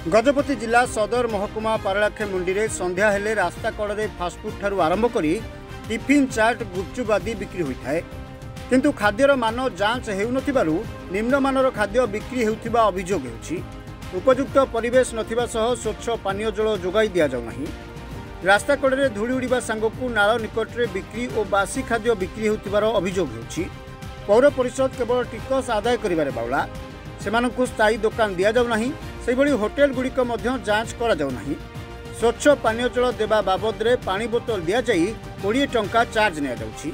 गजपति जिला सदर महकुमा पारलाखे मुंडी में संध्या हेले रास्ता कड़े फास्टफुड ठारू आरंभ कर टिफिन चाट गुपचुप आदि बिक्री होता है किंतु खाद्यर मान जांच हो निम्नमानर खाद्य बिक्री होता अभियोग होछि। उपयुक्त परिवेश नथिबा सह स्वच्छ पानीय जल जोगाई दिया जाउ नाही। रास्ता कड़े धूली उड़ीबा सांगकु नाल निकटरे बिक्री और बासी खाद्य बिक्री होतिबार अभियोग होछि। पौर परिषद केवल टिकस आदाय करिबारे बाउला सेमानकु स्थायी दुकान दिया जाउ नाही। सेहिभଳି होटेल गुड़िक जांच करा जाउ नाही। स्वच्छ पानीय जल देवा बाबद रे पानी बोतल दिया जाई 20 टंका चार्ज निया जाउछि।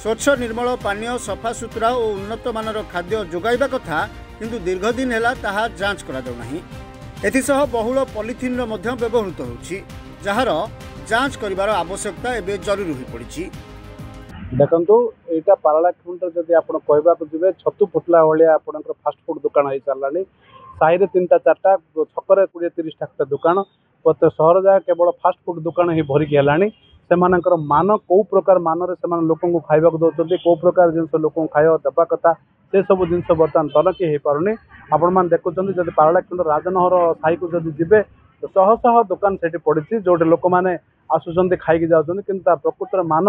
स्वच्छ निर्मल पानीय सफासुतरा और उन्नत मानर खाद्य जोगाइबा कथा किंतु दीर्घदिन हेला ताहा जांच करा जाउ नाही। एथिसह बहुल पॉलिथिन रो मध्य व्यवहृत होछि जहार जांच करिवार आवश्यकता एबे जरूरी होई पड़िछि। देखो यहाँ पारलाखेमुंडी जदि आप कहवाक जी छतु फुटला भाया आप फास्टफुड दुकान हो सारे साई 3टा 4टा छकरे 20-30 टा दुकान प्रत्येक सहर जगह केवल फास्टफुड दुकान ही भरिकी है। से मान कौ प्रकार मानरे से लोक खाइबा दौरान कौ प्रकार जिन लोक खाइबा देवा कथा से सब जिन बर्तमान तनखी हो पारुनी। आपण मैंने देखुं जब पारलाखेमुंडी राजनहर साई को जब जी तो शह शह दुकान से पड़ी जो लोक मैंने आसुँच खाई जाऊँ कि प्रकृतर मान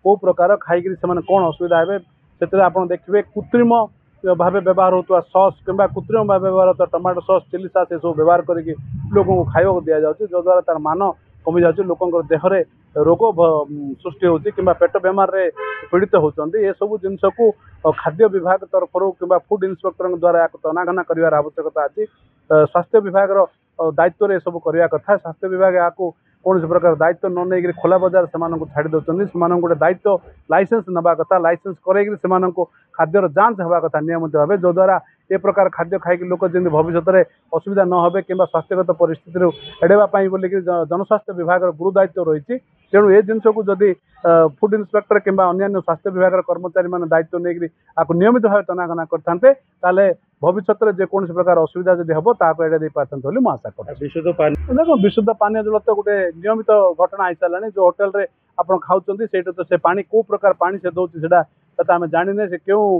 कौ प्रकार खाई कौन असुविधा है से आप देखिए कृत्रिम भाव व्यवहार होता सॉस किंबा कृत्रिम भाव व्यवहार होता टमाटो सॉस चिली सॉस ये सब व्यवहार करके लोक खाइबा दि जाऊँगी जो द्वारा तार मान कमी जाऊँगी लोक देहरे रोग सृष्टि होती कि पेट बेमार रे पीड़ित होती। ये सब जिनस को खाद्य विभाग तरफ कि फूड इन्स्पेक्टर द्वारा तनाघना कर आवश्यकता अच्छी। स्वास्थ्य विभाग दायित्व ये सब करने कथा। स्वास्थ्य विभाग या कौन प्रकार दायित्व न नहीं खोला बजार से छाड़ी दौरान से गोटे दायित्व लाइसेंस नवा कथा लाइसेंस कर खाद्यर जांच हवा कथा नियमित भाव जो द्वारा ए प्रकार खाद्य खाई लोक जमी भविष्य में असुविधा न हो कि स्वास्थ्यगत परिस्थिति एड़ाई बोलिक जनस्वास्थ्य विभाग गुरु दायित्व रही। तेणु ए जिनस को जदि फूड इन्स्पेक्टर कि अन्य स्वास्थ्य विभाग कर्मचारी मैंने दायित्व नहीं नियमित भाव तनाघना करते भविष्य में जेकोसी प्रकार असुविधा जब हम ताको एड़े दे पारते मुझे आशा कर। विशुद्ध पानी देखो विशुद्ध पानी जल तो गोटे नियमित घटना हो सारा जो होटेल रे आप खाऊँ तो से पानी कौ प्रकार पानी से दौर से आम जाने से क्यों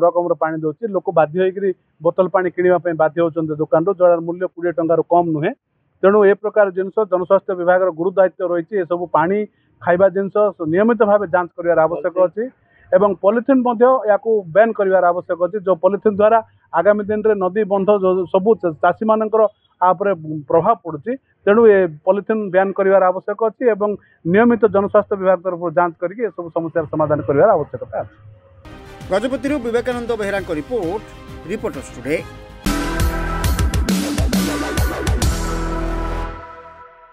रकम पानी दौर लोक बाध्य होकर बोतल पानी किणवाई बाध्य होती दुकान जार मूल्य 20 टंकार कम नुहे। तेणु ए प्रकार जिनस जनस्वास्थ्य विभाग गुरु दायित्व रही है सब पानी खाइबा जिनस नियमित भाव जांच कर आवश्यक अच्छी एवं पॉलिथिन या बैन कर आवश्यक अच्छी। जो पॉलिथिन द्वारा आगामी दिन में नदी बंध सबू चाषी मान प्रभाव पड़ुछि। तेणु ये पॉलिथिन बैन कर आवश्यक अच्छी एवं नियमित जनस्वास्थ्य विभाग तरफ जांच करके सब समस्या समाधान कर आवश्यकता। Gajapati Vivekananda Behera report reporters today.